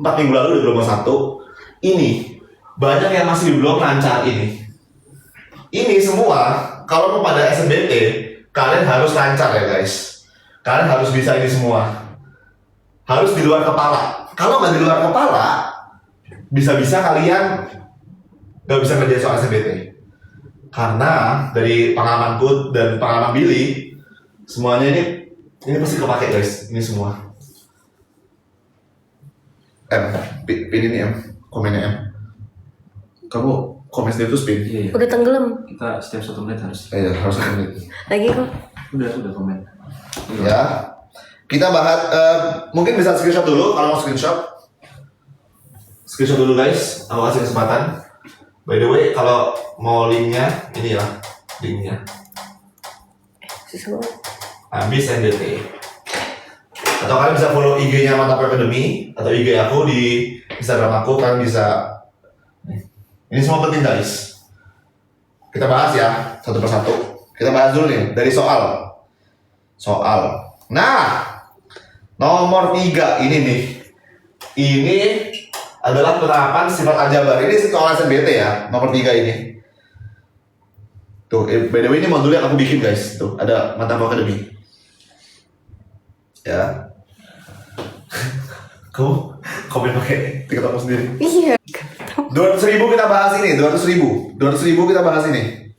4 minggu lalu di gelombang 1. Ini banyak yang masih belum lancar ini. Ini semua kalau mau pada SNBT kalian harus lancar ya guys. Kalian harus bisa ini semua. Harus di luar kepala. Kalau nggak di luar kepala, bisa-bisa kalian nggak bisa ngerjain soal SNBT. Karena dari pengalamanku dan pengalaman Billy, semuanya ini pasti kepake guys. Ini semua. Pin ini komennya Kamu komen sendiri tuh spin. Iya. Udah tenggelam. Kita setiap 1 menit harus. Iya, harus 1 menit. Lagi kok. Udah komen. Ya. Kita bahas mungkin bisa screenshot dulu kalau mau screenshot. Screenshot dulu guys, aku kasih kesempatan. By the way, kalau mau linknya, ini ya linknya. Susah banget. Habis NDT. Atau kalian bisa follow IG-nya Mantap Academy atau IG aku di Instagram aku, kalian bisa. Ini semua penting guys. Kita bahas ya satu persatu. Kita bahas dulu nih dari soal. Nah, nomor 3 ini nih. Ini adalah penerapan sifat aljabar. Ini soal SNBT ya, nomor 3 ini. Tuh, by the way ini modul yang aku bikin guys. Tuh, ada Mantap Academy. Ya. Kamu komen pakai TikTok aku sendiri. Iya. 200.000 kita bahas ini, 200.000 kita bahas ini.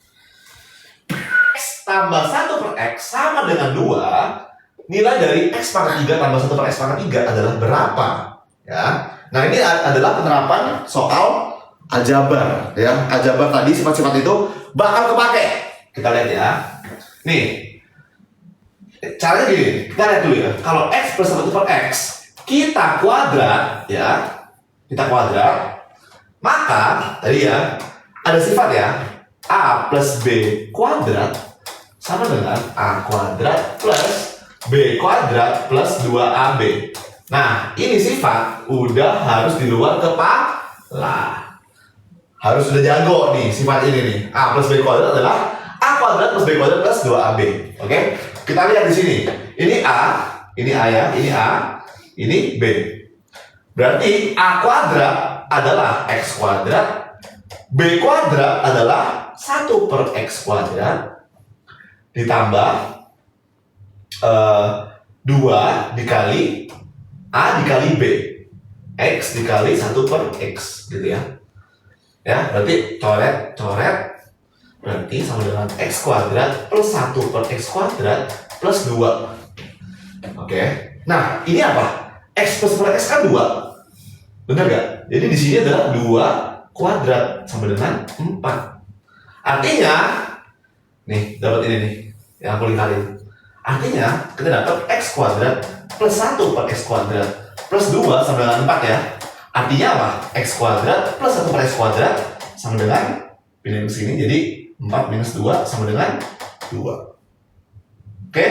X tambah 1 per X sama dengan 2. Nilai dari X pangkat 3 tambah 1 per X pangkat 3 adalah berapa? Ya. Nah ini adalah penerapan soal aljabar. Ya. Aljabar tadi sifat-sifat itu bakal kepake. Kita lihat ya. Nih. Caranya gini, kita lihat dulu ya. Kalau X plus 1 per X kita kuadrat, ya. Kita kuadrat. Maka, tadi ya, ada sifat ya, A plus B kuadrat sama dengan A kuadrat plus B kuadrat plus 2AB. Nah, ini sifat udah harus di luar kepala. Harus sudah jago nih sifat ini nih. A plus B kuadrat adalah A kuadrat plus B kuadrat plus 2AB. Oke? Kita lihat di sini. Ini A ya, ini A, ini B. Berarti A kuadrat adalah X kuadrat, B kuadrat adalah 1 per X kuadrat ditambah 2 dikali A dikali B, X dikali 1 per X gitu ya. Ya, berarti coret berarti sama dengan X kuadrat plus 1 per X kuadrat plus 2. Oke. Nah, ini apa? X plus per X kan 2. Benar gak? Jadi di sini adalah 2 kuadrat sama dengan 4. Artinya, nih dapat ini nih yang aku lingkarin. Artinya kita dapat X kuadrat plus 1 per X kuadrat plus 2 sama dengan 4 ya. Artinya apa? X kuadrat plus 1 per X kuadrat sama dengan pindahin ke sini jadi 4 minus 2 sama dengan 2. Oke?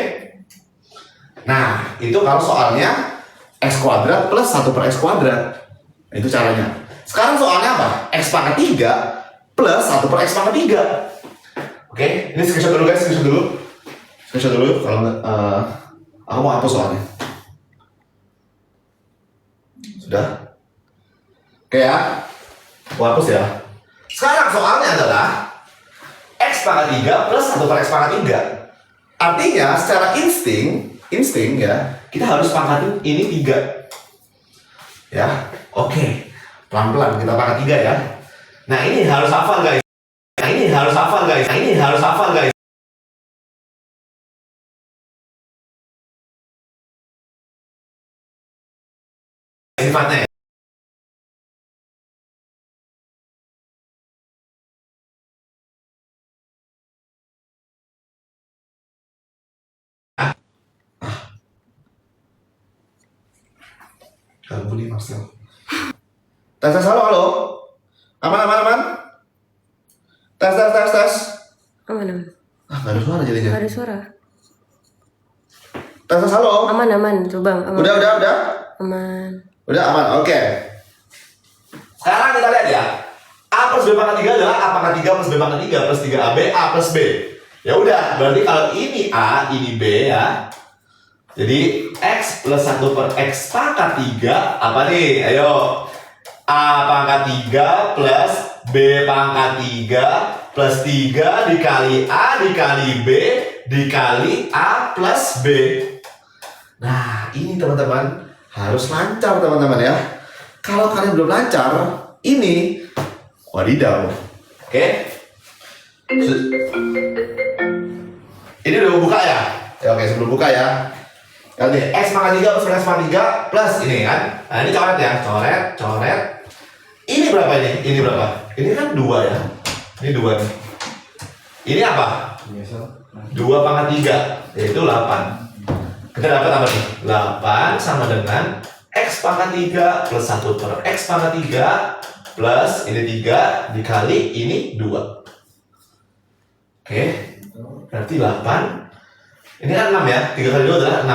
Nah, itu kalau soalnya X kuadrat plus 1 per X kuadrat. Itu caranya. Sekarang soalnya apa? X pangkat 3 plus 1 per X pangkat 3. Oke, ini screenshot dulu guys, screenshot dulu. Kalau aku mau hapus soalnya. Sudah? Oke ya, aku hapus ya. Sekarang soalnya adalah X pangkat 3 plus 1 per X pangkat 3. Artinya secara insting ya, kita harus pangkatin ini 3. Ya, oke. Pelan-pelan kita pangkat 3 ya. Nah, ini harus hafal guys. Sifatnya. Ganggu nih Marcel. Tes halo. Aman. Tes. Aman. Gak ada suara jadinya. Gak ada suara. Tes halo. Aman. Coba aman. Udah. Aman. Udah aman. Oke. Sekarang kita lihat ya. A plus B pangkat 3 adalah A pangkat 3 plus B pangkat 3 plus 3AB A plus B. Ya udah, berarti kalau ini A, ini B ya. Jadi X plus 1 per X pangkat 3 apa nih? Ayo. A pangkat 3 plus B pangkat 3 plus 3 dikali A dikali B dikali A plus B. Nah, ini teman-teman harus lancar teman-teman ya. Kalau kalian belum lancar, ini wadidaw. Oke? Ini udah buka ya? Oke, sebelum buka ya. Oke, X pangkat 3 plus X pangkat 3 plus ini kan. Nah, ini coret ya. Coret. Ini berapa ini? Ini berapa? Ini kan 2 ya. Ini 2 nih. Ini apa? 2 pangkat 3 yaitu 8. Kita dapat apa nih? 8 sama dengan X pangkat 3 plus 1 per X pangkat 3 plus ini 3 dikali ini 2. Oke, berarti 8. Ini kan 6 ya, 3 kali 2 adalah 6.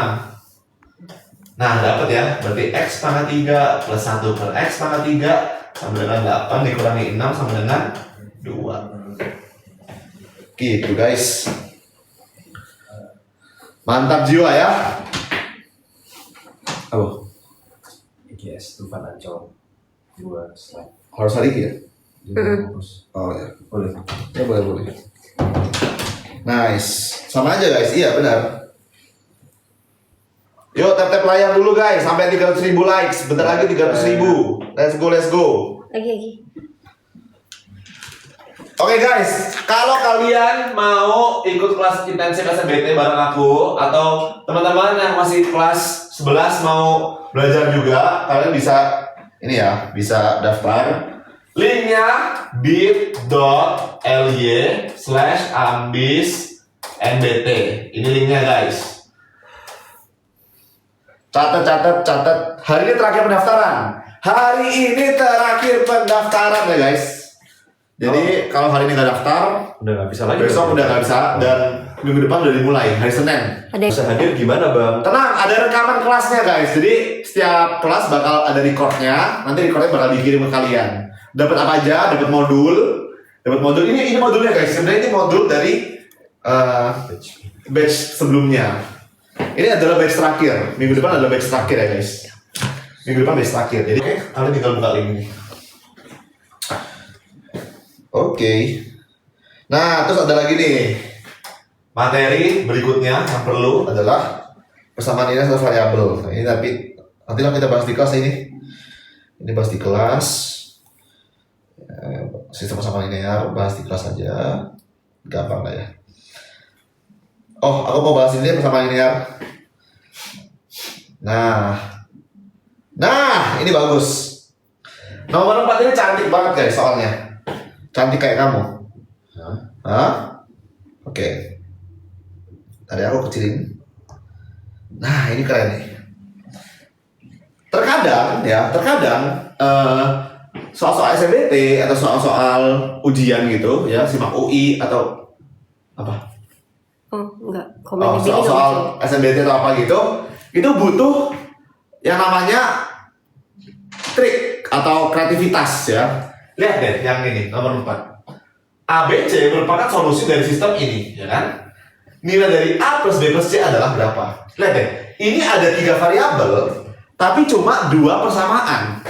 Nah, dapat ya, berarti X pangkat 3 plus 1 per X pangkat 3 sama dengan 8 dikurangi 6 sama dengan 2. Gitu guys. Mantap jiwa ya. Apa? IGS Tufan Ancol 2 slide. Harus hari ya? Fokus. Oh ya. Boleh. Ya boleh. Nice. Sama aja guys, iya benar. Yuk tap layar dulu guys, sampai 300.000 likes. Bentar lagi 300.000. Let's go. Lagi. Oke guys, kalau kalian mau ikut kelas intensif SMBT bareng aku atau teman-teman yang masih kelas 11 mau belajar juga, kalian bisa ini ya, bisa daftar. Linknya bit.ly/ambisnbt. Ini linknya guys. Catat. Hari ini terakhir pendaftaran ya guys. Jadi kalau hari ini nggak daftar, Udah nggak bisa lagi. besok udah nggak bisa dan minggu depan udah dimulai hari Senin. Bisa hadir gimana bang? Tenang, ada rekaman kelasnya guys. Jadi setiap kelas bakal ada recordnya. Nanti recordnya bakal dikirim ke kalian. Dapat apa aja? Dapat modul. Ini modulnya guys. Sebenarnya ini modul dari batch sebelumnya. Ini adalah batch terakhir. Minggu depan adalah batch terakhir ya guys. Minggu depan batch terakhir. Jadi kalian tinggal buka link ini. Oke. Nah, terus ada lagi nih. Materi berikutnya yang perlu adalah persamaan ini adalah variabel. Nah, ini tapi nantilah kita bahas di kelas ini. Ini bahas di kelas. Sistem persamaan linear bahas di kelas aja. Gampang lah ya. Oh, aku mau bahas ini persamaan linear. Nah, ini bagus. Nomor 4 ini cantik banget guys soalnya. Cantik kayak kamu. Hah? Oke. Tadi aku kecilin. Nah, ini keren nih. Terkadang soal-soal SMBT atau soal-soal ujian gitu ya, simak UI atau apa? Oh, enggak. Komen di video. Soal SMBT atau apa gitu, itu butuh yang namanya trik atau kreativitas ya. Lihat deh yang ini nomor 4. ABC merupakan solusi dari sistem ini, ya kan? Nilai dari A plus B plus C adalah berapa? Lihat deh, ini ada 3 variabel, tapi cuma 2 persamaan.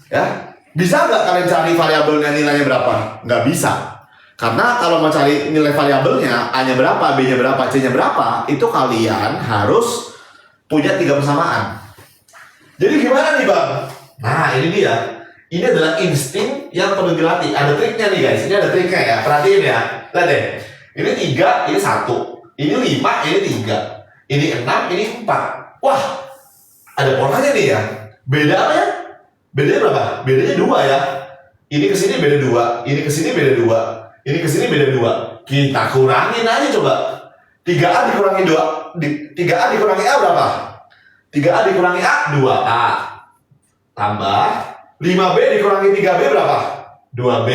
Ya, bisa nggak kalian cari variabelnya nilainya berapa? Nggak bisa. Karena kalau mau cari nilai variabelnya, A-nya berapa, B-nya berapa, C-nya berapa, itu kalian harus punya 3 persamaan. Jadi gimana nih bang? Nah ini dia. Ini adalah insting yang perlu dilatih. Ada triknya nih guys. Ini ada triknya ya. Perhatiin ya. Lihat deh. Ini 3, ini 1. Ini 5, ini 3. Ini 6, ini 4. Wah. Ada polanya nih ya. Beda apa ya? Bedanya berapa? Bedanya 2 ya. Ini kesini beda 2. Ini kesini beda 2. Ini kesini beda 2. Kita kurangin aja coba. 3A dikurangi 2. 3A dikurangi A berapa? 3A dikurangi A 2A. Tambah 5B dikurangi 3B berapa? 2B.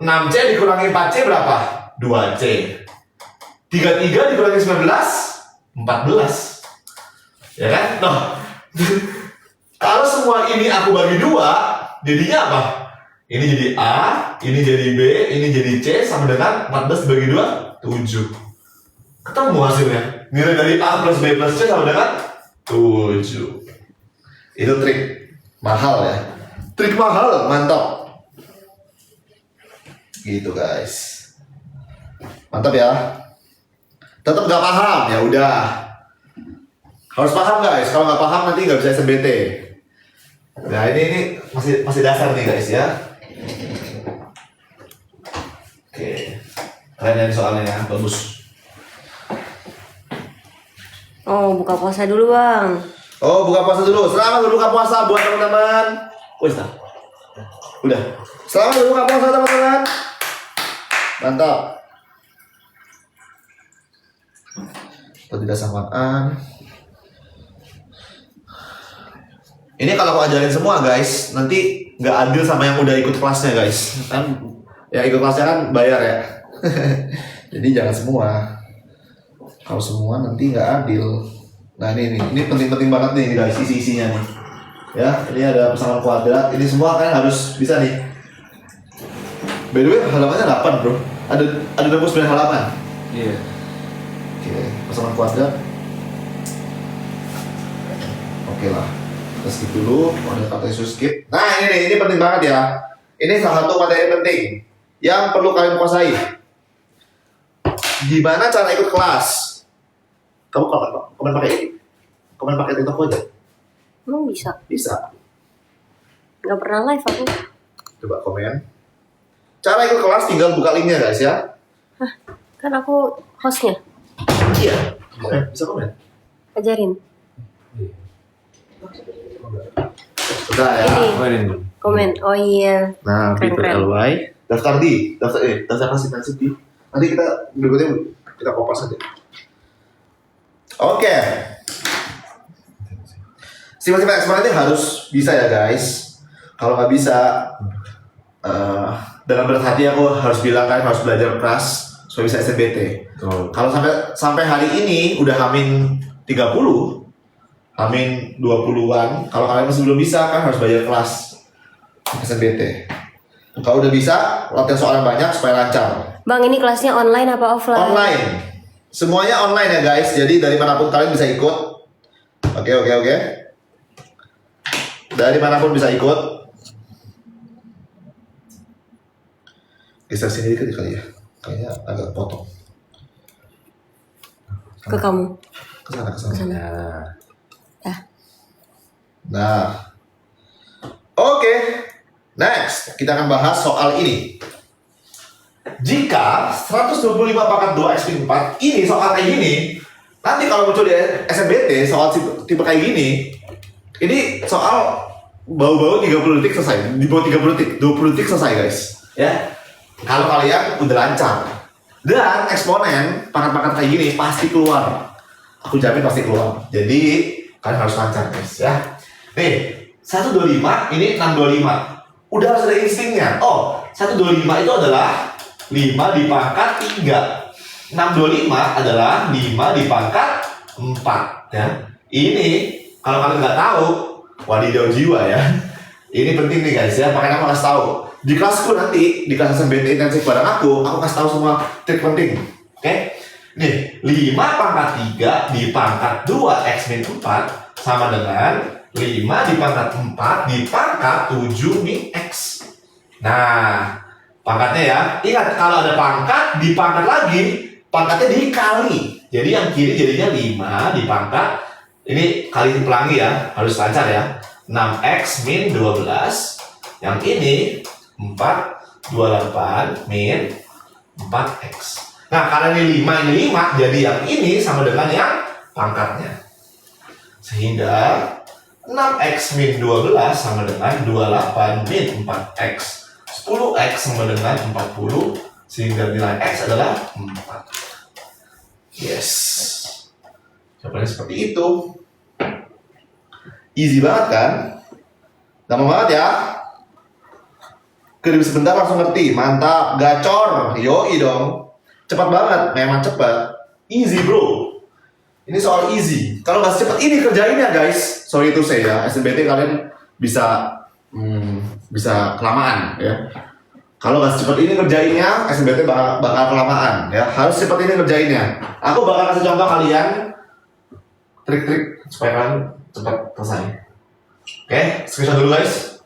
6C dikurangi 4C berapa? 2C. 33 dikurangi 19 14. Ya kan? Nah, kalau semua ini aku bagi 2, jadinya apa? Ini jadi A, ini jadi B, ini jadi C, sama dengan 14 dibagi 2, 7. Ketemu hasilnya. Nilai dari A plus B plus C sama dengan 7. Itu trik mahal ya. Trik mahal, mantap. Gitu guys. Mantap ya. Tetap nggak paham ya udah. Harus paham guys. Kalau nggak paham nanti nggak bisa SNBT. Nah ini masih dasar nih guys ya. Oke. Keren ya soalnya ya, bagus. Oh, buka puasa dulu bang. Oh, buka puasa dulu. Selamat berbuka puasa buat teman-teman. Wes dah. Udah. Selamat berbuka puasa teman-teman. Mantap. Tidak samaan. Ini kalau aku ajarin semua guys, nanti nggak adil sama yang udah ikut kelasnya guys. Kan ya ikut kelasnya kan bayar ya. Jadi jangan semua. Kalau semua nanti nggak adil. Nah ini penting-penting banget nih guys isi-isinya nih. Ya, ini ada persamaan kuadrat. Ini semua kan harus bisa nih. By the way, halamannya 8 bro. Ada 29 halaman. Iya. Oke, persamaan kuadrat. Oke lah. Kita skip dulu. Ada kata isu skip. Nah ini penting banget ya. Ini salah satu materi penting yang perlu kalian kuasai. Gimana cara ikut kelas? Kamu komen pakai TikTok aja. Emang bisa? Bisa. Gak pernah live aku. Coba komen. Cara ikut kelas tinggal buka linknya guys ya. Hah, kan aku hostnya. Iya. Komen, bisa komen. Ajarin. Sudah ya. Ini. Komen. Oh iya. Nah, Keren. LY. Daftar kasih di. Nanti kita berikutnya kita kopas aja. Oke. Sifat-sifat eksternal ini harus bisa ya guys. Kalau nggak bisa, dengan berat hati aku harus bilang kalian harus belajar keras supaya bisa SNBT. Kalau sampai hari ini udah Hamin 30, Hamin 20-an, kalau kalian masih belum bisa kan harus belajar kelas SNBT. Kalau udah bisa, latihan soalnya banyak supaya lancar. Bang, ini kelasnya online apa offline? Online. Semuanya online ya guys. Jadi dari manapun kalian bisa ikut. Oke. Dari manapun bisa ikut. Geser sini dikit kali ya. Kayaknya agak potong. Ke kamu. Kesana. Kesana. Nah. Oke. Next, kita akan bahas soal ini. Jika 125 pangkat 2 X min 4 ini soal kayak gini, nanti kalau muncul di SNBT soal tipe kayak gini, ini soal bau-bau 30 detik selesai. Di bawah 30 detik, 20 detik selesai guys. Ya. Kalau kalian udah lancar. Dan eksponen pangkat-pangkat kayak gini pasti keluar. Aku jamin pasti keluar. Jadi kalian harus lancar guys ya. Nih, 125 ini 625. Udah harus ada instingnya. Oh, 125 itu adalah 5 di pangkat 3. 625 adalah 5 di pangkat 4 ya. Ini kalau kalian nggak tahu, wadidaw jiwa ya. Ini penting nih guys ya, makanya aku kasih tahu. Di kelasku nanti, di kelas SNBT intensif bareng aku kasih tahu semua trik penting. Oke? Nih, 5 pangkat 3 di pangkat 2 X min 4 sama dengan 5 di pangkat 4 di pangkat 7 min X. Nah, pangkatnya ya. Ingat, kalau ada pangkat, di pangkat lagi, pangkatnya dikali. Jadi yang kiri jadinya 5 di pangkat. Ini kali pelangi ya, harus lancar ya. 6X min 12. Yang ini 428 min 4X. Nah, karena ini 5, ini 5, jadi yang ini sama dengan yang pangkatnya. Sehingga 6X min 12 sama dengan 28 min 4X. 10X sama dengan 40, sehingga nilai X adalah 4. Yes. Jawabannya seperti itu. Easy banget kan? Gampang banget ya? Kirim sebentar langsung ngerti. Mantap, gacor. Yoi dong. Cepat banget, memang cepat. Easy bro. Ini soal easy. Kalau nggak secepat ini kerjainnya guys. Sorry itu saya ya. SNBT kalian bisa kelamaan ya. Kalau nggak secepat ini ngerjainnya, SNBT bakal kelamaan ya. Harus cepat ini ngerjainnya. Aku bakal kasih contoh kalian trik-trik supaya kalian cepat selesai. Oke, screenshot dulu guys.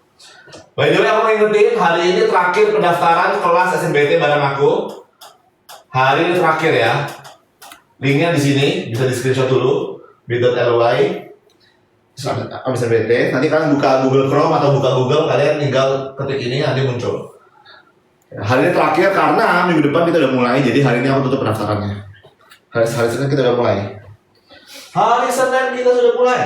By the way, aku mau ingetin hari ini terakhir pendaftaran kelas SNBT bareng aku. Hari ini terakhir ya. Linknya di sini, bisa di screenshot dulu. bit.ly SNBT. Nanti kalian buka Google Chrome atau buka Google, kalian tinggal ketik ini nanti muncul. Hari ini terakhir karena minggu depan kita udah mulai, jadi hari ini aku tutup pendaftarannya. Hari Senin kita udah mulai. Hari Senin kita sudah mulai.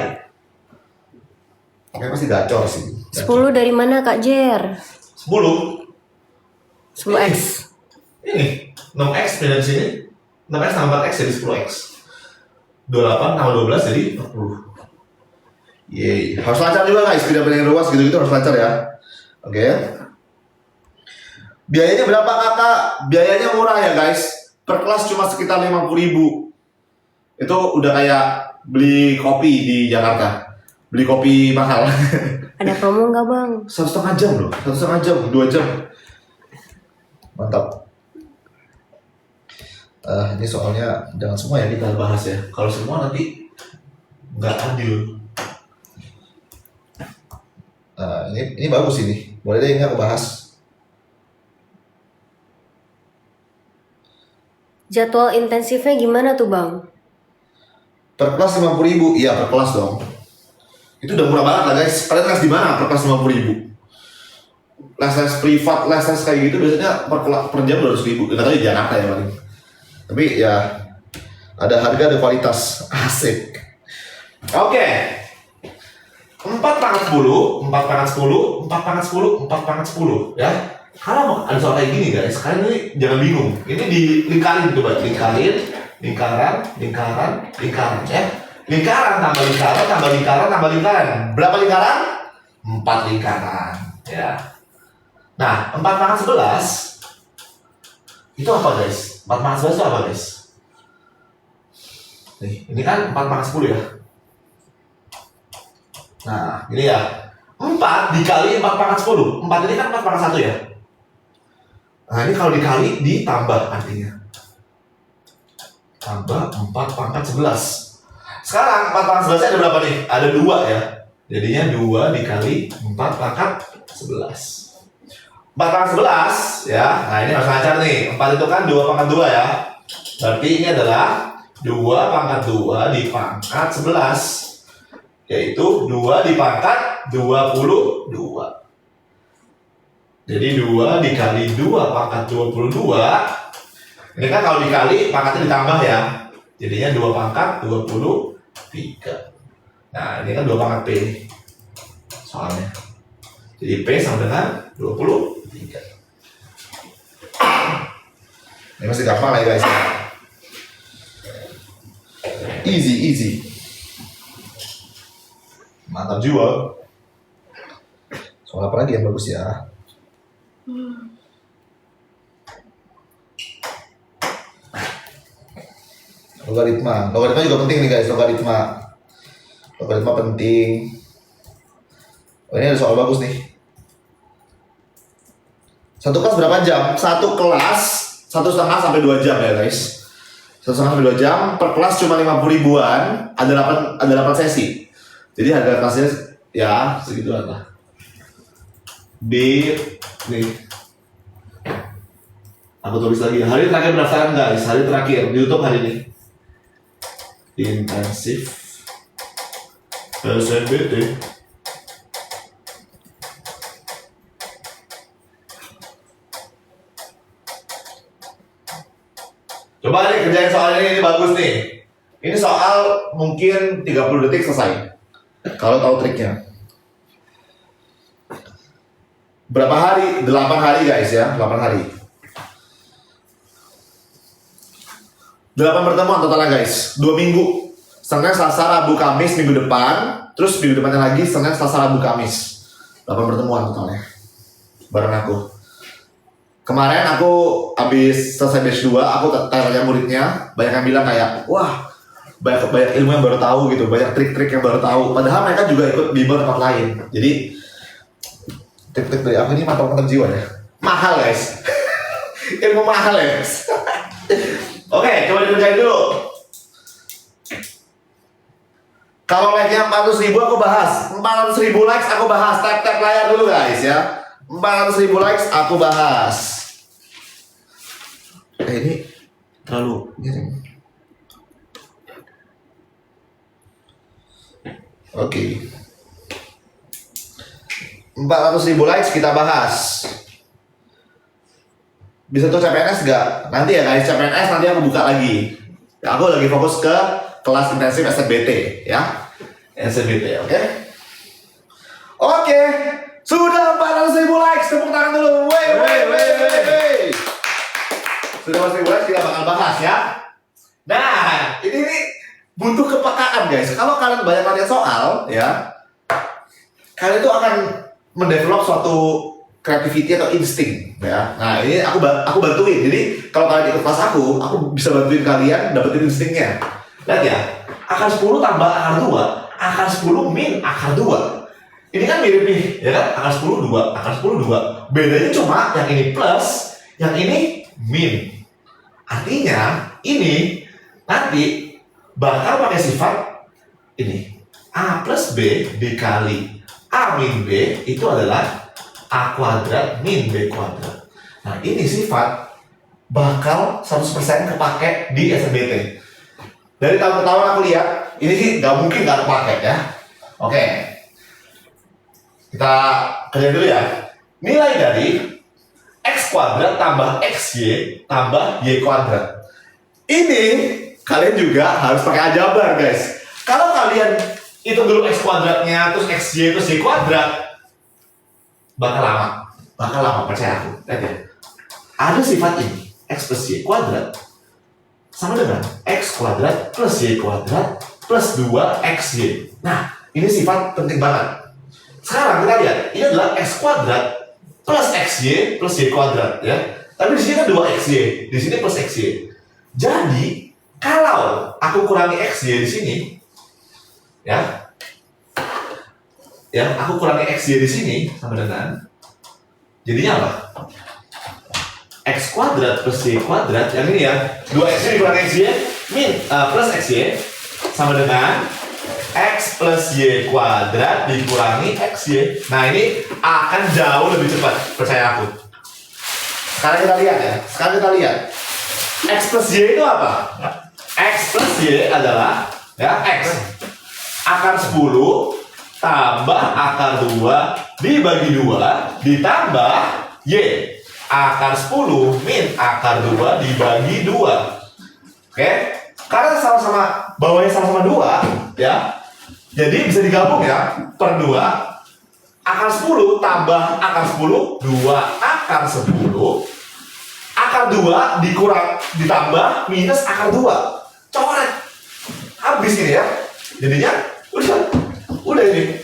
Oke, pasti gacor sih. 10 dari mana Kak Jer? 10. 10x. Ini 6x dari sini. 6x tambah 4x jadi 10x. 28 tambah 12 jadi 40. Yeay, harus lancar juga guys, tidak boleh ruas gitu-gitu harus lancar ya. Oke. Biayanya berapa kakak? Biayanya murah ya guys. Per kelas cuma sekitar 50.000. Itu udah kayak beli kopi di Jakarta. Beli kopi mahal. Ada promo nggak bang? 1,5 jam loh. 1,5 jam, 2 jam. Mantap. Ini soalnya jangan semua ya kita bahas ya. Kalau semua nanti nggak adil. Ini bagus ini. Boleh deh ini aku bahas. Jadwal intensifnya gimana tuh bang? Per kelas 50.000, iya per kelas dong. Itu udah murah banget lah guys. Kalian les di mana per kelas 50.000? Les privat, les kayak gitu biasanya per jam 200.000. Nggak tahu di Jakarta ya paling. Tapi ya ada harga ada kualitas. Asik. Oke. 4 pangkat 10, 4 pangkat 10, 4 pangkat 10, 4 pangkat 10 ya. Kalau ada soal kayak gini guys, kalian ini jangan bingung. Ini dilingkarin coba, lingkaran ya. Lingkaran tambah lingkaran tambah lingkaran tambah lingkaran. Berapa lingkaran? 4 lingkaran ya. Nah, 4 pangkat 11 itu apa guys? 4 pangkat 11 itu apa guys? Nih, ini kan 4 pangkat 10 ya. Nah, ini ya. 4 dikali 4 pangkat 10. 4 ini kan 4 pangkat 1 ya. Nah, ini kalau dikali ditambah artinya. Tambah 4 pangkat 11. Sekarang 4 pangkat 11 ada berapa nih? Ada 2 ya. Jadinya 2 dikali 4 pangkat 11. 4 pangkat 11 ya. Nah, ini harus lancar nih. 4 itu kan 2 pangkat 2 ya. Berarti ini adalah 2 pangkat 2 di pangkat 11. Yaitu 2 di pangkat 22. Jadi 2 dikali 2 pangkat 22. Ini kan kalau dikali pangkatnya ditambah ya. Jadinya 2 pangkat 23. Nah, ini kan 2 pangkat P soalnya. Jadi P sama dengan 23. Ini masih gampang lah ya guys. Easy. Mantap juga. Soal apa lagi yang bagus ya? Logaritma juga penting nih guys, logaritma penting. Oh, ini ada soal bagus nih. Satu kelas berapa jam? Satu kelas 1,5 sampai 2 jam ya guys. 1,5 sampai 2 jam, per kelas cuma 50.000-an, ada 8 sesi. Jadi harga kelasnya ya segitu lah. Nih. Aku tulis lagi. Hari terakhir pendaftaran guys, hari terakhir di YouTube hari ini. Intensif SNBT. Coba nih kerjain soal ini bagus nih. Ini soal mungkin 30 detik selesai. Kalau tahu triknya. Berapa hari? 8 hari guys ya, 8 hari. 8 pertemuan totalnya guys, 2 minggu. Senin, Selasa, Rabu, Kamis minggu depan. Terus minggu depannya lagi Senin, Selasa, Rabu, Kamis. 8 pertemuan totalnya. Bareng aku. Kemarin aku habis selesai batch 2, aku tanya muridnya. Banyak yang bilang kayak, wah banyak ilmu yang baru tahu gitu, banyak trik-trik yang baru tahu. Padahal mereka juga ikut bimbel tempat lain. Jadi trik-trik dari aku ini mantap jiwa ya. Mahal guys. Ilmu mahal ya guys. Oke, coba dikerjain dulu. Kalau like-nya 400.000 aku bahas. 400.000 likes aku bahas. Tap layar dulu guys ya. 400.000 likes aku bahas. Ini terlalu miring. Oke. 400.000 likes kita bahas. Bisa tuh CPNS gak? Nanti ya guys, CPNS nanti aku buka lagi. Aku lagi fokus ke kelas intensif SNBT ya. SNBT, oke? Oke, sudah 400.000 likes, tepuk tangan dulu. Wey. Sudah 400.000 likes, kita bakal bahas ya. Nah, ini butuh kepekaan guys. Kalau kalian banyak latihan soal ya, kalian itu akan mendevelop suatu creativity atau insting ya. Nah ini aku bantuin. Jadi kalau kalian ikut kelas aku bisa bantuin kalian dapetin instingnya. Lihat ya, akar 10 tambah akar 2, akar 10 min akar 2. Ini kan mirip nih, ya kan? Akar 10 2, akar 10 2. Bedanya cuma yang ini plus, yang ini min. Artinya ini nanti bakal pakai sifat ini. A plus B dikali A min B itu adalah A kuadrat min B kuadrat. Nah ini sifat bakal 100% kepake di SNBT. Dari tahun ke tahun aku lihat, ini sih nggak mungkin nggak kepake ya. Oke, kita kerja dulu ya. Nilai dari X kuadrat tambah XY tambah Y kuadrat. Ini kalian juga harus pakai aljabar guys. Kalau kalian hitung dulu X kuadratnya, terus XY, terus Y kuadrat, bakal lama, percaya aku. Lihat ya, ada sifat ini, X plus Y kuadrat sama dengan X kuadrat plus Y kuadrat plus 2XY. Nah, ini sifat penting banget. Sekarang kita lihat, ini adalah X kuadrat plus XY plus Y kuadrat ya. Tapi di sini kan 2XY, di sini plus XY. Jadi, kalau aku kurangi XY di sini, ya, aku kurangi XY di sini sama dengan jadinya apa? X kuadrat plus Y kuadrat, yang ini ya, 2XY dikurangi XY plus XY sama dengan X plus Y kuadrat dikurangi XY. Nah ini akan jauh lebih cepat, percaya aku. Sekarang kita lihat ya, X plus Y itu apa? X plus Y adalah ya X akar 10 tambah akar 2 dibagi 2 ditambah Y akar 10 min akar 2 dibagi 2. Oke? Karena sama-sama bawahnya sama-sama 2 ya. Jadi bisa digabung ya, per 2 akar 10 tambah akar 10 2 akar 10 akar 2 ditambah minus akar 2. Coret. Habis ini ya. Jadinya udah ini.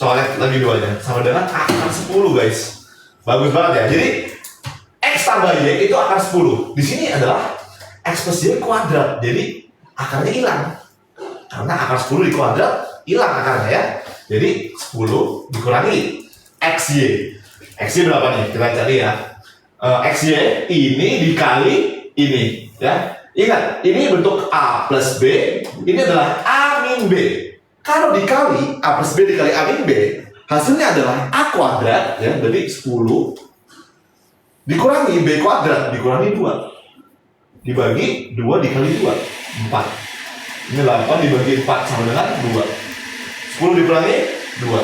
Coret lagi 2-nya sama dengan akar 10 guys. Bagus banget ya. Jadi X tambah Y itu akar 10. Di sini adalah X plus Y kuadrat. Jadi akarnya hilang. Karena akar 10 di kuadrat hilang akarnya ya. Jadi 10 dikurangi XY. XY berapa nih? Kita cari ya. XY ini dikali ini ya. Ingat, ini bentuk A plus B. Ini adalah A min B. Kalau dikali A plus B dikali A min B, hasilnya adalah A kuadrat ya. Jadi 10 dikurangi B kuadrat dikurangi 2 dibagi 2 dikali 2 4. Ini 8 dibagi 4 sama dengan 2. 10 dikurangi 2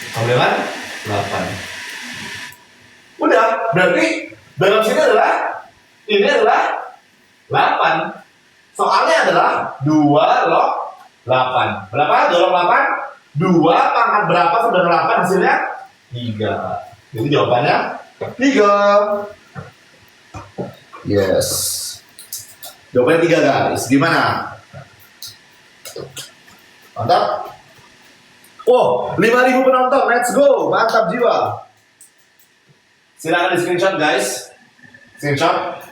sama dengan 8. Udah, berarti dalam sini adalah ini adalah 8. Soalnya adalah 2 log 8. Berapa 2 log 8? 2 pangkat berapa sama dengan 8 hasilnya? 3. Jadi jawabannya 3. Yes. Jawabannya 3 guys. Gimana? Mantap. Oh, 5.000 penonton. Let's go. Mantap jiwa. Silakan di screenshot guys. Screenshot.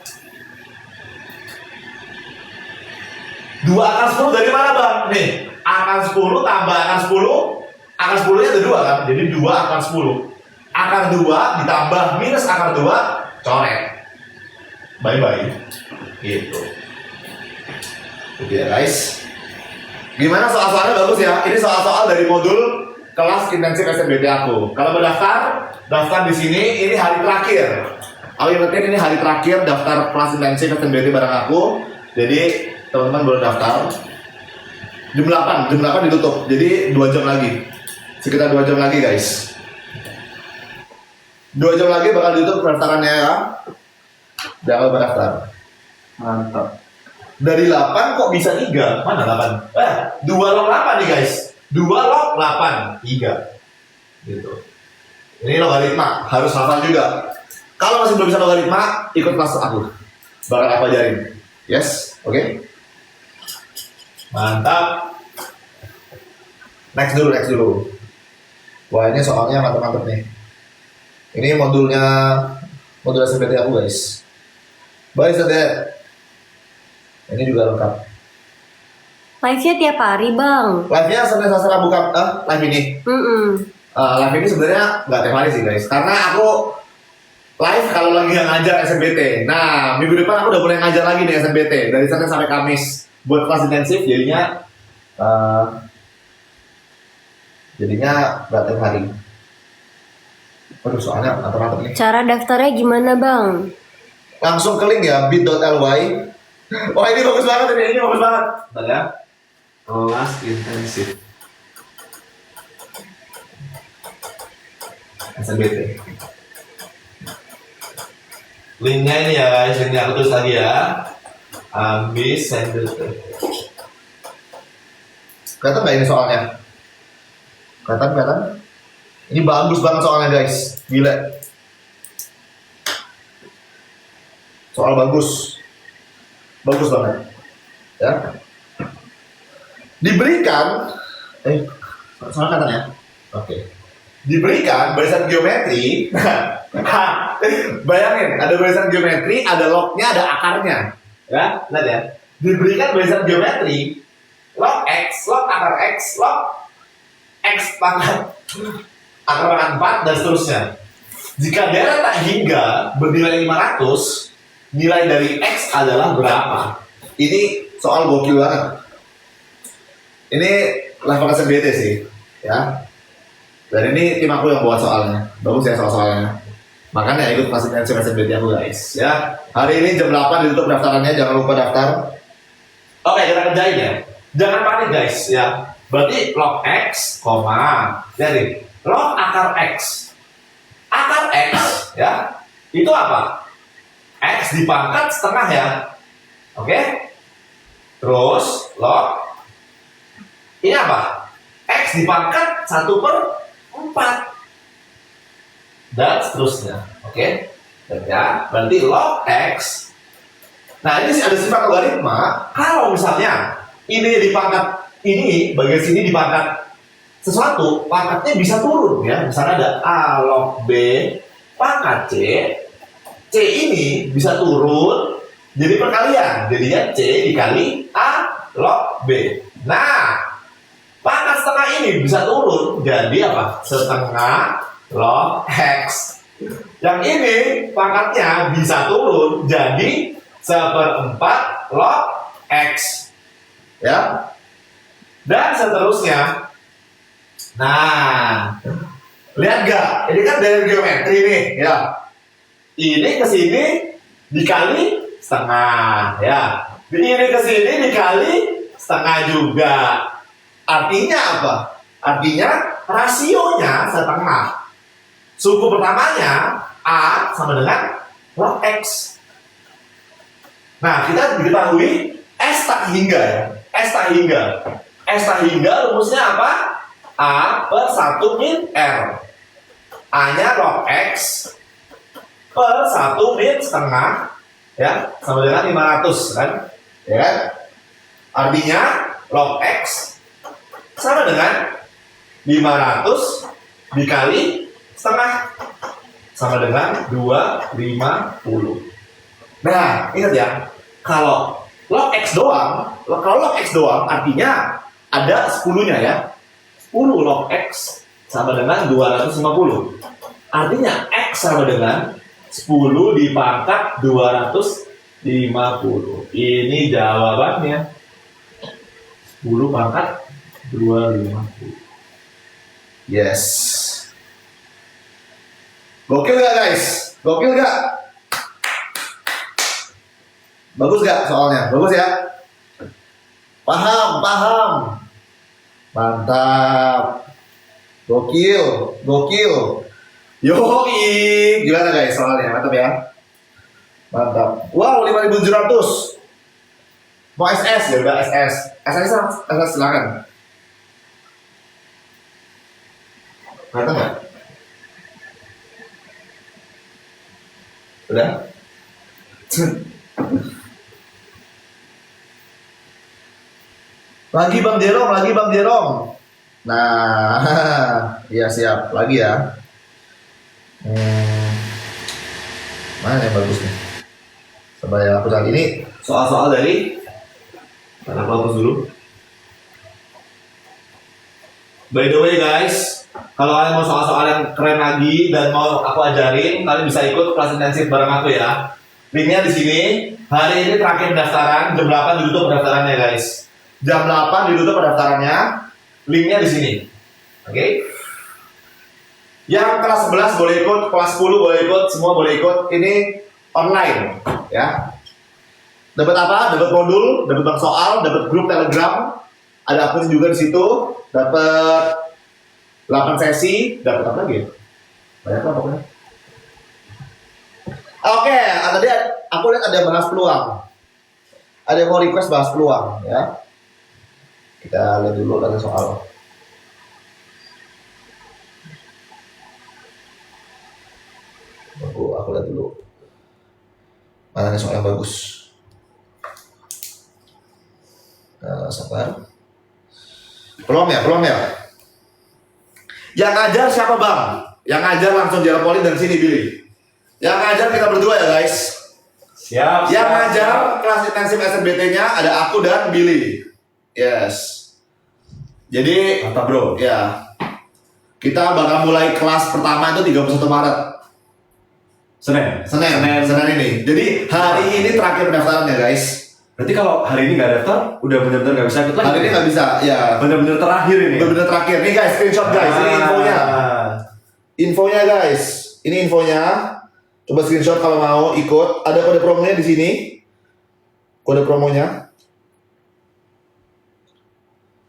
2 akar 10 dari mana bang? Nih, akar 10 tambah akar 10. Akar 10 nya ada 2 kan? Jadi 2 akar 10. akar 2 ditambah minus akar 2, coret. Bye-bye. Gitu. Oke ya guys. Gimana soal-soalnya bagus ya? Ini soal-soal dari modul kelas intensif SNBT aku. Kalau mau daftar di sini. Ini hari terakhir. Aku ingetin ini hari terakhir daftar kelas intensif SNBT bareng aku. Jadi teman-teman boleh daftar. Jam 8 ditutup. Jadi 2 jam lagi. Sekitar 2 jam lagi guys. 2 jam lagi bakal ditutup pendaftarannya ya. Jangan lupa daftar. Mantap. Dari 8 kok bisa 3? Mana 8? 2 log 8 nih guys. 2 log 8, 3. Gitu. Ini logaritma, harus hafal juga. Kalau masih belum bisa logaritma, ikut kelas aku. Bakal aku ajarin. Yes, oke. Mantap. Next dulu. Wah, ini soalnya mantap-mantap nih. Ini modul SNBT aku guys. Baik, Saudara. Ini juga lengkap. Live-nya tiap hari, Bang. Live-nya Senin Selasa Rabu live ini. Live ini sebenarnya nggak tiap hari sih guys, karena aku live kalau lagi nggak ngajar SNBT. Nah, minggu depan aku udah mulai ngajar lagi nih SNBT dari Senin sampai Kamis buat kelas intensif, jadinya nggak tiap hari. Aduh, soalnya mantap-mantap nih. Cara daftarnya gimana, Bang? Langsung ke link ya, bit.ly. Wah, ini bagus banget ini bagus banget. Bentar ya. Kelas intensif SNBT. Linknya ini ya guys, linknya aku tulis lagi ya. Ambis SNBT. Kelihatan nggak ini soalnya? Kelihatan? Ini bagus banget soalnya guys, gila. Soal bagus banget, ya. Diberikan, soal katanya, oke. Diberikan barisan geometri. Bayangin, ada barisan geometri, ada lognya, ada akarnya, ya. Lihat ya. Diberikan barisan geometri, log x, log akar x, log x pangkat akar pangkat 4 dan seterusnya. Jika deret tak hingga bernilai 500, nilai dari X adalah berapa? Ini soal gokil banget. Ini level SNBT sih, ya. Dan ini tim aku yang buat soalnya. Bagus ya soal-soalnya. Makanya ikut kelas intensif SNBT aku guys, ya. Hari ini jam 8 ditutup daftarannya, jangan lupa daftar. Oke, kita kerjain ya. Jangan panik guys, ya. Berarti log X, jadi log akar X. Akar X, ya. Itu apa? X dipangkat setengah ya. Oke? Terus log ini apa? X dipangkat 1/4 dan seterusnya. Oke? Ya, berarti log X. Nah, ini ada sifat logaritma. Kalau misalnya ini dipangkat ini, bagian sini dipangkat sesuatu, pangkatnya bisa turun ya. Misalnya ada A log B pangkat C ini bisa turun jadi perkalian, jadinya C dikali A log B. Nah, pangkat setengah ini bisa turun jadi apa? Setengah log X. Yang ini pangkatnya bisa turun jadi 1/4 log X. Ya. Dan seterusnya. Nah, lihat gak? Ini kan dari geometri nih, ya. Ini ke sini dikali setengah, ya. Ini ke sini dikali setengah juga. Artinya apa? Artinya rasionya setengah. Suku pertamanya A sama dengan log X. Nah, kita diketahui S tak hingga ya. S tak hingga rumusnya apa? A per 1 min R. A-nya log X per 1 min setengah ya, sama dengan 500 kan? Ya kan? Artinya log X sama dengan 500 dikali setengah sama dengan 250. Nah, ingat ya, kalau log X doang artinya ada 10-nya ya. 10 log X sama dengan 250. Artinya X sama dengan 10 dipangkat 250. Ini jawabannya. 10 pangkat 250. Yes. Gokil gak guys? Gokil gak? Bagus gak soalnya? Bagus ya? Paham, paham. Mantap. Gokil, gokil. Yoi, gimana guys soalnya? Mantap ya? Mantap. Wow, 5.700. Mau SS ya udah SS. SS silakan. Kelihatan nggak? Udah? Lagi Bang Jerong, lagi Bang Jerong. Nah, iya siap, lagi ya. Mana yang bagus nih? Coba yang aku cari ini soal-soal dari mana bagus dulu. By the way guys, kalau kalian mau soal-soal yang keren lagi dan mau aku ajarin, kalian bisa ikut kelas intensif bareng aku ya. Linknya di sini. Hari ini terakhir pendaftaran, jam 8 ditutup pendaftarannya guys. Jam 8 ditutup pendaftarannya. Linknya di sini. Oke? Yang kelas 11 boleh ikut, kelas 10 boleh ikut, semua boleh ikut. Ini online, ya. Dapat apa? Dapat modul, dapat bank soal, dapat grup Telegram, ada akun juga di situ, dapat 8 sesi, dapat apa lagi? Banyak apa pokoknya. Oke, tadi aku lihat ada bahas peluang. Ada yang mau request bahas peluang, ya. Kita lihat dulu ada soal. Aku lihat dulu. Mana nih soal yang bagus? Sabar. Peluang ya. Yang ngajar siapa bang? Yang ngajar langsung Jalan Poli dan sini Billy. Yang ngajar kita berdua ya guys. Siap. Yang ngajar kelas intensif SNBT-nya ada aku dan Billy. Yes. Jadi Mantap bro. ya, kita bakal mulai kelas pertama itu 31 Maret. Senin Senin ini. Jadi hari ini terakhir pendaftaran ya guys. Berarti kalau hari ini nggak daftar, udah benar-benar nggak bisa ikut lagi. Hari ini nggak bisa, ya. Benar-benar terakhir ini. Bener-bener terakhir. Nih guys, screenshot guys. Ini infonya. Infonya guys. Ini infonya. Coba screenshot kalau mau ikut. Ada kode promonya di sini. Kode promonya.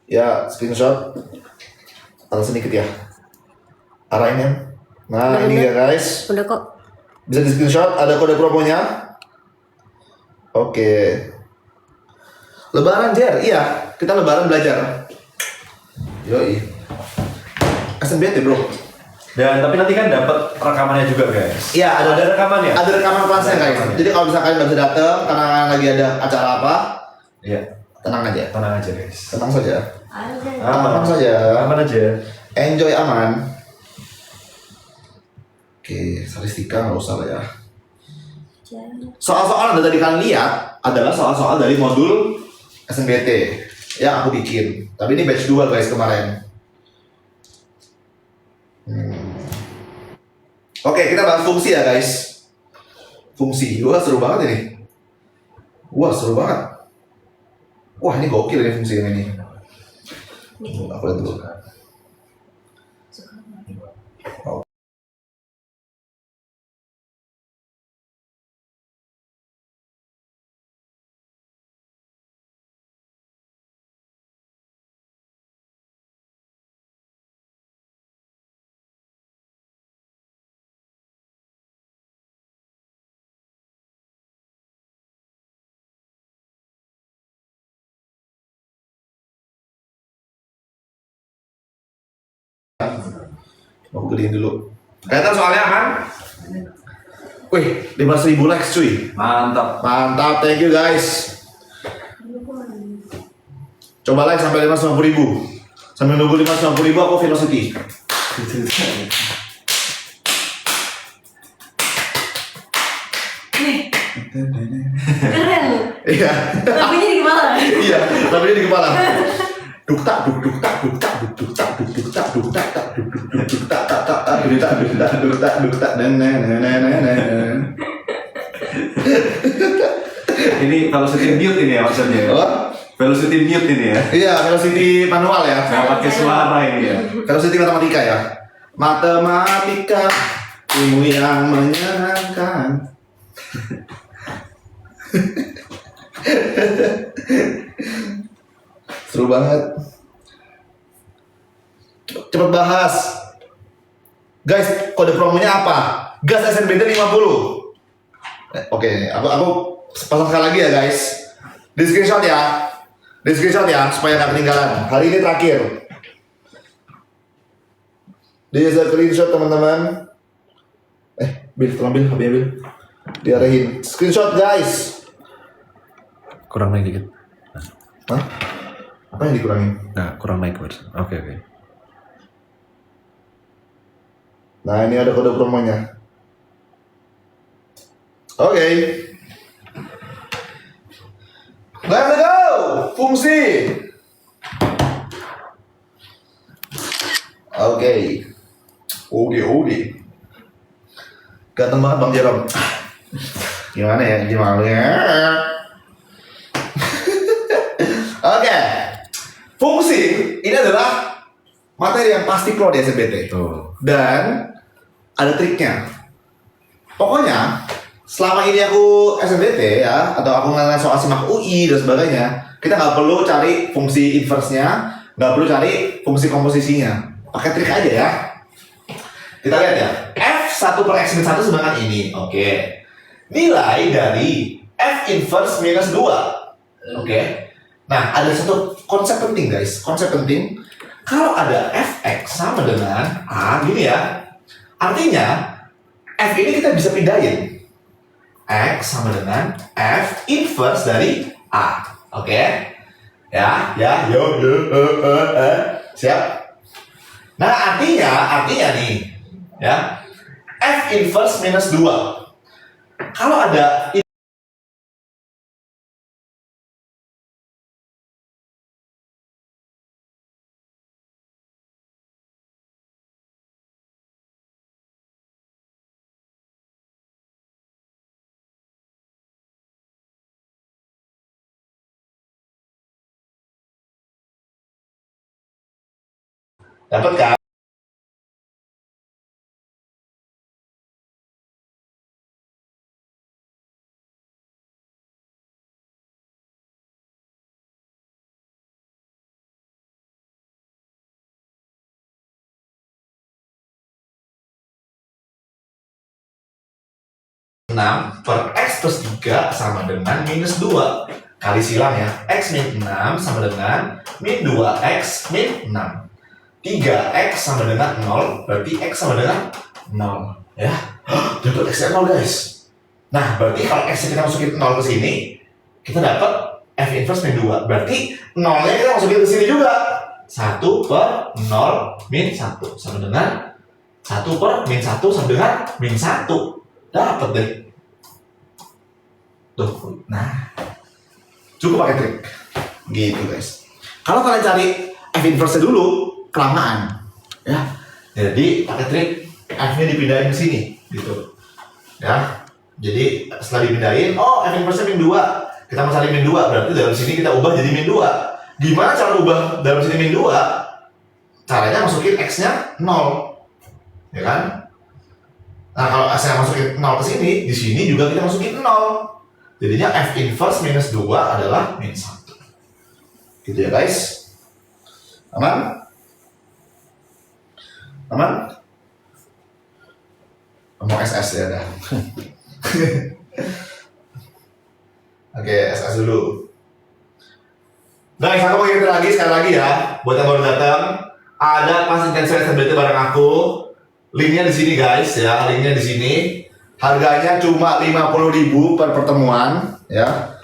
Ya, screenshot. Taruh sedikit ya. Arahin ya. Nah, ini ya guys. Udah kok. Bisa di screenshot. Ada kode promonya. Oke. Lebaran Jer, iya. Kita lebaran belajar. Yoi. SNBT bro. Dan tapi nanti kan dapat rekamannya juga guys. Iya, Ada rekamannya. Ada rekaman kelasnya Ada guys. rekamannya. Jadi kalau misalkan nggak bisa datang karena lagi ada acara apa, Iya. tenang aja. Tenang aja guys. Tenang saja. Aman saja. Aman aja. Enjoy aman. Oke, statistika nggak usah lah ya. Soal-soal yang tadi kalian lihat adalah soal-soal dari modul SNBT yang aku bikin. Tapi ini batch 2 guys kemarin. Oke, kita bahas fungsi ya guys. Fungsi, wah seru banget ini. Wah seru banget. Wah ini gokil ini fungsi ini. Aku lihat dulu. Aku gedein dulu. Kelihatan soalnya aman? Wih, 15.000 likes cuy. Mantap. Mantap, thank you guys. Coba like sampai 590.000. Sambil nunggu 590.000 aku velocity. Keren. Iya. Lagunya di kepala. Iya, tapi dia di kepala. Duk tak duk duk tak duk tak duk duk tak duk duk tak duk tak tak duk duk duk duk tak tak tak tak duk tak duk tak duk tak duk tak Ini velocity mute ini ya maksudnya. Apa? Velocity mute ini ya. Iya, velocity manual ya. Nggak pakai suara ini ya. Velocity matematika ya. Matematika ilmu yang menyenangkan. Seru banget. Cepet bahas. Guys, kode promonya apa? Gas SNBT 50. Oke, aku pasang sekali lagi ya guys. Di screenshot ya. Di screenshot ya supaya nggak ketinggalan. Hari ini terakhir. Di screenshot teman-teman. Bil, tolong Bil, HP Bil. Diarahin. Screenshot guys. Kurang naik dikit. Hah? Apa yang dikurangin? Nah, kurang naik versi. Oke. Nah, ini ada kode promonya. Oke. Let's go. Fungsi. Oke. Ganteng banget Bang Jerom. Gimana ya? Oke. Fungsi ini adalah materi yang pasti keluar di SNBT. Tuh. Dan ada triknya. Pokoknya selama ini aku SNBT ya, atau aku ngeliat soal simak UI dan sebagainya, kita nggak perlu cari fungsi inverse-nya, nggak perlu cari fungsi komposisinya. Pakai trik aja ya. Kita lihat ya. F1 per X min 1 sedangkan ini. Oke. Nilai dari F inverse minus 2. Oke. Nah, ada satu konsep penting guys. Konsep penting. Kalau ada Fx sama dengan A, gini ya. Artinya, F ini kita bisa pindahin. X sama dengan F inverse dari A. Oke? Ya, siap? Nah, artinya nih, ya, F inverse minus 2. Kalau ada dapat kan? Enam per X plus 3 sama dengan minus 2. Kali silang ya. X min 6 sama dengan min 2X min 6. 3X sama dengan 0, berarti X sama dengan 0. Ya, dapat X 0 guys. Nah, berarti kalau X kita masukin 0 ke sini, kita dapat F inverse min 2. Berarti 0-nya kita masukin ke sini juga. 1 per 0 min 1 sama dengan 1 per min 1 sama dengan min 1. Dapat deh. Tuh, nah. Cukup pakai trik. Gitu guys. Kalau kalian cari F inverse dulu, kelamaan. Ya. Jadi pakai trik F-nya dipindahin ke sini, gitu. Ya. Jadi setelah dipindahin, oh F inverse min 2. Kita mau cari min 2, berarti dalam sini kita ubah jadi min 2. Gimana cara ubah dalam sini min 2? Caranya masukin X-nya 0. Ya kan? Nah, kalau saya masukin 0 ke sini, di sini juga kita masukin 0. Jadinya F inverse minus 2 adalah min 1. Gitu ya guys. Aman? Aman? Mau SS ya dah. Oke, SS dulu. Guys, aku mau ingetin lagi sekali lagi ya, buat yang baru datang, ada kelas intensitas SNBT bareng aku. Linknya di sini guys ya, linknya di sini. Harganya cuma 50.000 per pertemuan ya.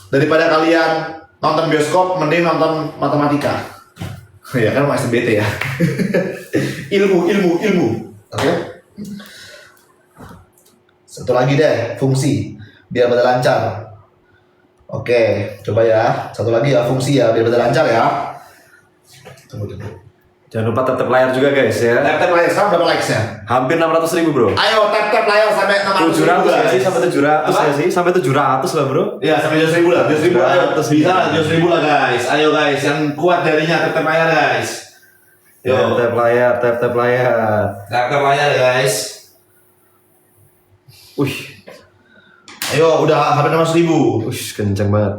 Daripada kalian nonton bioskop, mending nonton matematika. Ya kan mau SNBT ya. ilmu. Oke. Satu lagi deh, fungsi biar pada lancar. Oke, coba ya. Satu lagi ya fungsi ya biar pada lancar ya. Tunggu. Jangan lupa tap layar juga guys ya. Tap layar sekarang berapa likes-nya? Hampir 600.000 bro. Ayo tap layar sampai 600.000 700 sih guys. sampai 700 Apa? ya sih sampai 700 lah bro. Iya sampai 700.000 lah. 700.000 ayo. 700.000. Bisa lah 700.000 lah guys. Ayo guys yang kuat jarinya tap layar guys. Yo. Tap layar, tap layar. Tap layar guys. Wih, Ayo udah hampir 600.000. kenceng banget.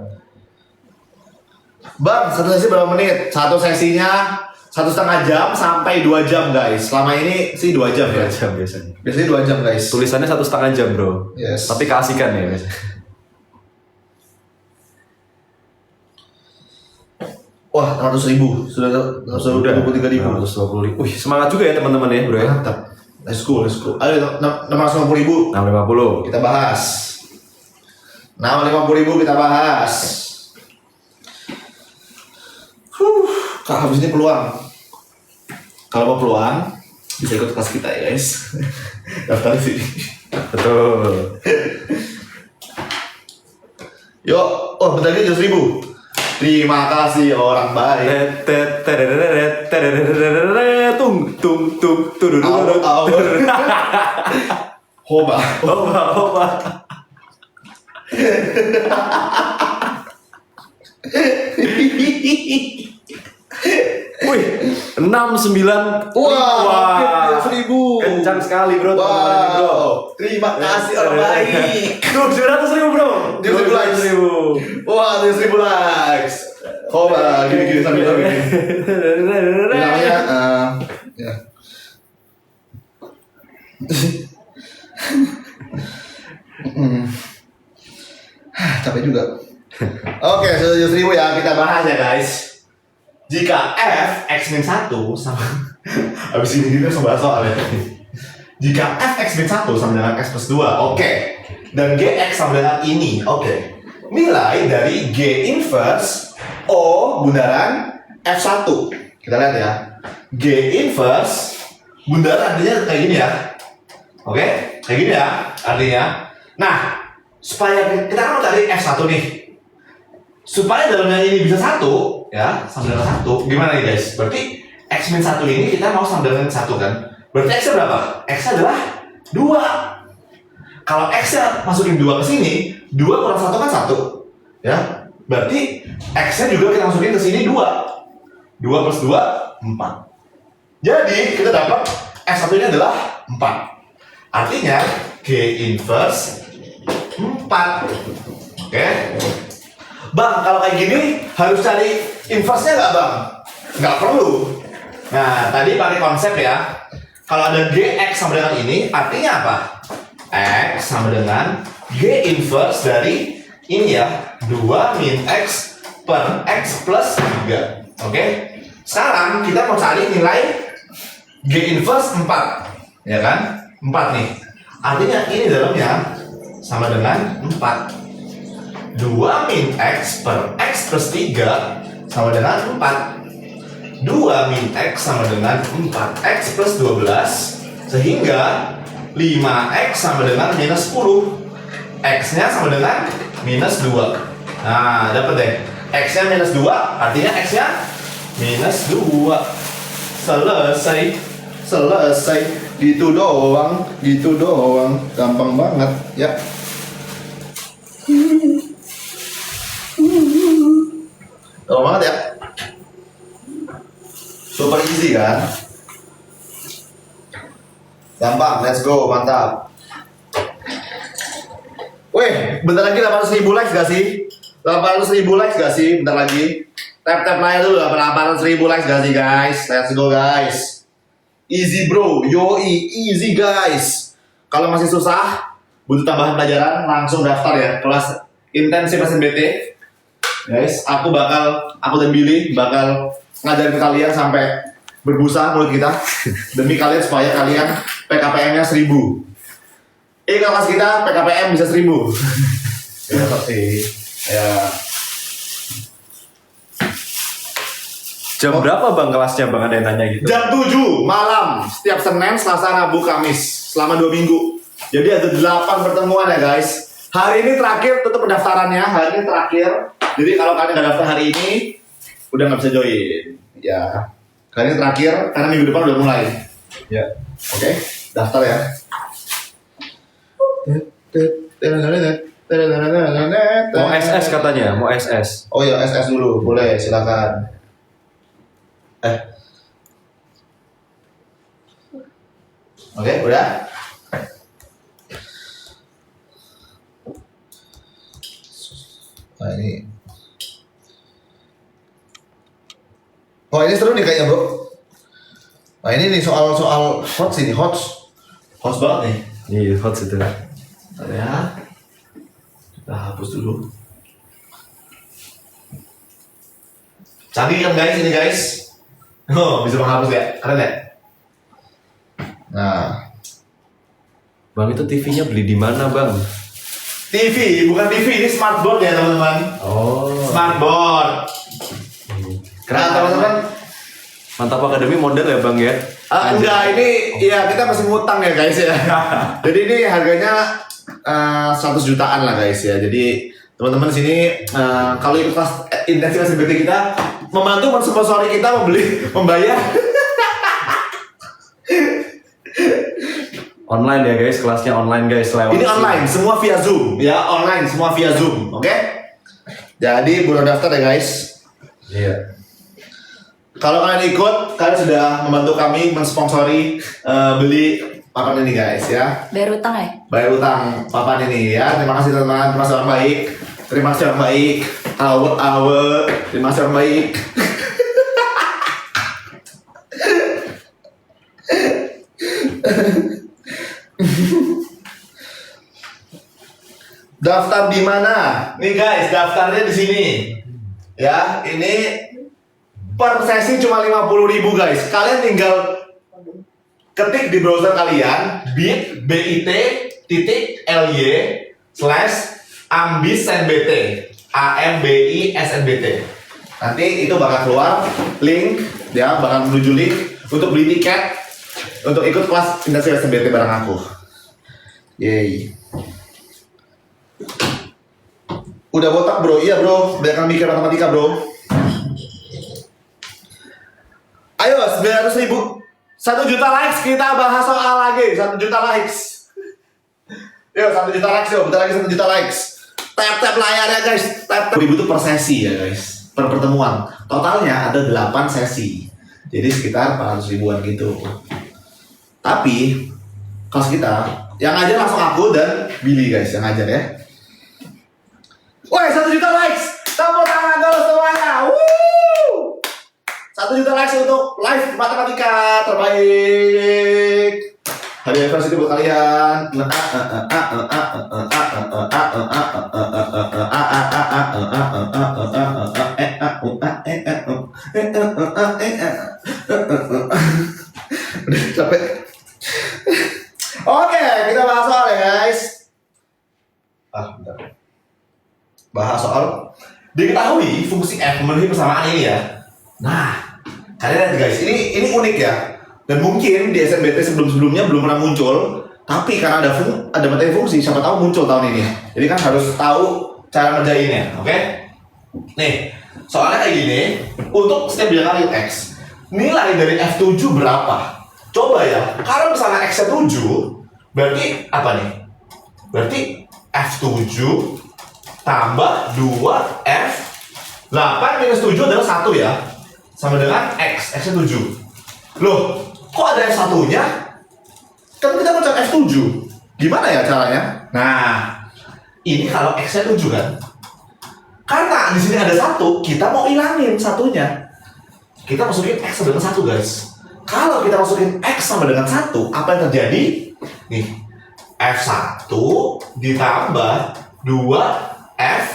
Bang, satu sesi berapa menit? Satu sesinya 1,5 jam sampai 2 jam guys. Selama ini sih 2 jam ya. 2 jam biasanya. Biasanya 2 jam guys. Tulisannya 1,5 jam bro. Yes. Tapi keasikan ya biasanya. Wah, 100.000 sudah 23.000. 120.000. Wih, semangat juga ya teman-teman ya bro ya. Mantap. Let's go. Ayo 650.000 650. kita bahas. 650.000 kita bahas. Kak habis ini peluang. Kalau mau peluang bisa ikut kelas kita ya guys. Daftar sih. Betul. Yuk, oh bentar lagi 100.000. Terima kasih orang baik. Hoba. Oba. Wih, 69. Wah, 100.000. Kencang sekali bro, teman-teman ini, bro. Terima kasih orang baik. 700.000 bro. 700.000 likes. Wah, 700.000 likes. Hoba, gini sambil gini. Ini namanya ya. Capek juga. Oke, 700.000 ya kita bahas ya guys. Jika f x min 1 sama habis ini kita bahas soalnya. Jika f x min 1 sama dengan x plus 2, oke. Dan gx sama dengan ini, oke. Nilai dari g inverse o bundaran f1. Kita lihat ya. G inverse bundaran artinya kayak gini ya. Oke, kayak gini ya artinya. Nah, supaya kita kan mau cari f1 nih. Supaya dalamnya ini bisa 1, ya, sama dengan 1. Gimana nih guys? Berarti x min 1 ini kita mau sama dengan 1 kan? Berarti x-nya berapa? X-nya adalah 2. Kalau x-nya masukin 2 ke sini, 2 kurang 1 kan 1. Ya. Berarti x-nya juga kita masukin ke sini 2. 2 plus 2, 4. Jadi, kita dapat x1 ini adalah 4. Artinya, G inverse 4. Oke. Bang, kalau kayak gini harus cari inverse-nya nggak bang? Nggak perlu. Nah, tadi pakai konsep ya. Kalau ada Gx sama dengan ini, artinya apa? X sama dengan G inverse dari ini ya. 2 min X per X plus 3. Oke? Sekarang kita mau cari nilai G inverse 4. Ya kan? 4 nih. Artinya ini dalamnya sama dengan 4. 2 min X per X plus 3 sama dengan 4. 2 min X sama dengan 4X plus 12. Sehingga 5X sama dengan minus 10. X-nya sama dengan minus 2. Nah, dapat deh. X-nya minus 2, artinya X-nya minus 2. Selesai. Gitu doang. Gampang banget, ya. Gampang banget ya. Super easy kan? Gampang, let's go, mantap. Weh, bentar lagi 800.000 likes gak sih? 800.000 likes gak sih? Bentar lagi. Tap like dulu 800.000 likes gak sih guys? Let's go guys. Easy bro, yoi, easy guys. Kalau masih susah, butuh tambahan pelajaran, langsung daftar ya kelas intensif SNBT. Guys, aku dan Billy bakal ngajarin ke kalian sampai berbusa mulut kita demi kalian supaya kalian PKPM-nya 1000. Kelas kita PKPM bisa 1000. Ya pasti. Ya. Jam berapa bang kelasnya bang, ada yang tanya gitu? Jam 7 malam setiap Senin, Selasa, Rabu, Kamis selama 2 minggu. Jadi ada 8 pertemuan ya guys. Hari ini terakhir tutup pendaftarannya. Hari ini terakhir. Jadi kalau kalian nggak daftar hari ini, udah nggak bisa join. Ya. Kali ini terakhir, karena minggu depan udah mulai. Ya. Oke, daftar ya. Mau SS katanya, mau SS. Oh ya, SS dulu, boleh, silakan. Oke, udah. Nah ini. Oh ini seru nih kayaknya bro. Nah ini nih soal hot sih nih, hot banget nih. Iya, hot itu. Bentar ya. Kita hapus dulu. Canggih kan guys ini guys. Oh bisa menghapus ya, keren ya. Nah, Bang, itu TV-nya beli di mana, Bang? TV bukan TV, ini smartboard ya teman-teman. Oh. Smartboard. Nah teman-teman, Mantap Akademi model ya, Bang ya? enggak ini ya kita masih ngutang ya guys ya. Jadi ini harganya 100 jutaan lah guys ya. Jadi teman-teman sini kalau ikut kelas intensitas SBT kita membantu mensponsori kita membayar Online ya guys, kelasnya online guys lewat. ini online semua via Zoom ya, online semua via Zoom, oke? Jadi boleh daftar ya guys. Iya. Kalau kalian ikut, kalian sudah membantu kami mensponsori beli papan ini guys ya. Bayar utang ya? Bayar utang papan ini ya. Terima kasih teman-teman, terima kasih orang baik. Terima kasih orang baik. Terima kasih orang baik. Daftar di mana? Nih guys, daftarnya di sini. Ya, ini per sesi cuma 50.000 guys. Kalian tinggal ketik di browser kalian bit.ly/ambisnbt ambisnbt. Nanti itu bakal keluar link ya, bakal menuju link untuk beli tiket untuk ikut kelas intensitas SBT bareng aku. Yeay. Udah botak bro, iya bro, biarkan mikir matematika bro. Ayo 900.000, 1 juta likes kita bahas soal lagi, 1 juta likes. Yuk 1 juta likes yuk, bentar lagi 1 juta likes. Tap layarnya guys, tap. 1.000 itu per sesi ya guys, per pertemuan. Totalnya ada 8 sesi, jadi sekitar 400 ribuan gitu. Tapi kelas kita yang ngajar langsung aku dan Billy guys yang ngajar ya. Woi 1 juta likes, tepuk tangan dulu semuanya. Woo! 1 juta likes untuk live matematika terbaik. Hari anniversary buat kalian. Udah capek. Oke, kita bahas soal ya guys. Bentar. Bahas soal diketahui fungsi F memenuhi persamaan ini ya. Nah, kalian lihat guys, ini unik ya. Dan mungkin di SNBT sebelum-sebelumnya belum pernah muncul, tapi karena ada materi fungsi, siapa tahu muncul tahun ini. Jadi kan harus tahu cara ngerjainnya, oke? Nih, soalnya kayak gini, untuk setiap bilangan real X, nilai dari F7 berapa? Coba ya, kalau misalnya X-nya 7, berarti apa nih? Berarti F7 tambah 2F 8 minus 7 adalah 1 ya, sama dengan X, X-nya 7. Loh, kok ada F1-nya? Kan kita mau cari F7. Gimana ya caranya? Nah, ini kalau X-nya 7 kan? Karena di sini ada 1, kita mau hilangin satunya. Kita masukin X sama dengan 1 guys. Kalau kita masukin X sama dengan 1, apa yang terjadi? Nih, F1 ditambah 2F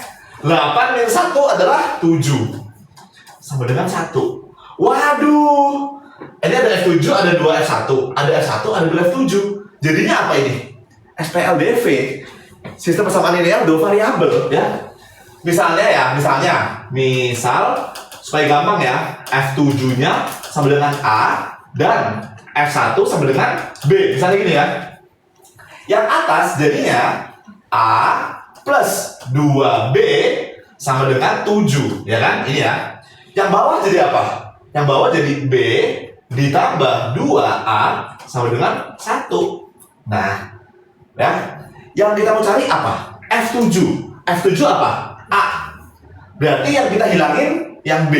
8 minus 1 adalah 7 sama dengan 1. Waduh, ini ada F7, ada 2F1, ada F1, ada 2F7. Jadinya apa ini? SPLDV, sistem persamaan linear 2 variabel ya. Misal supaya gampang ya, F7-nya sama dengan A dan F1 sama dengan B. Misalnya gini ya. Yang atas jadinya A plus 2B sama dengan 7, ya kan? Ini ya. Yang bawah jadi apa? Yang bawah jadi B ditambah 2A sama dengan 1. Nah, ya. Yang kita mau cari apa? F7. F7 apa? A. Berarti yang kita hilangin yang B.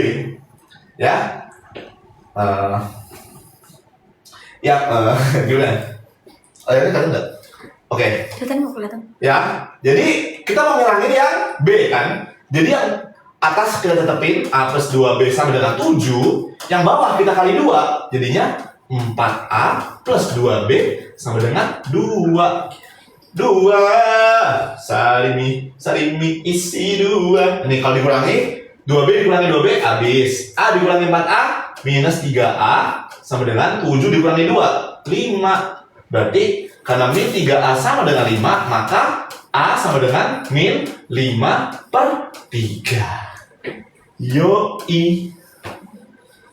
Ya. Gimana? Oh, ini kelihatan nggak? Oke. Kelihatan mau kelihatan. Ya, jadi kita mau ngilangin yang B kan? Jadi yang atas kita tetepin A plus 2B sama dengan 7. Yang bawah kita kali 2. Jadinya 4A plus 2B sama dengan 2. 2 Sarimi isi 2. Ini kalau dikurangi 2B dikurangi 2B habis. A dikurangi 4A minus 3A sama dengan 7 dikurangi 2 5. Berarti karena min 3A sama dengan 5, maka A sama dengan min 5/3. Yoi.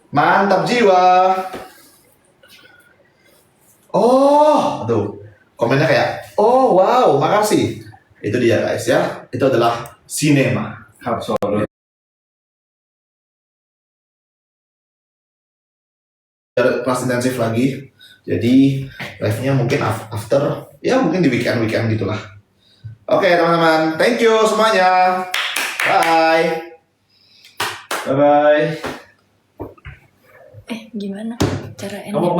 Mantap jiwa. Oh, tuh. Komennya kayak, oh wow, makasih. Itu dia guys ya. Itu adalah sinema. Absolut. Kelas intensif lagi. Jadi live-nya mungkin after, ya mungkin di weekend gitulah. Oke teman-teman, thank you semuanya. Bye. Bye bye. Gimana cara Kamu kemana?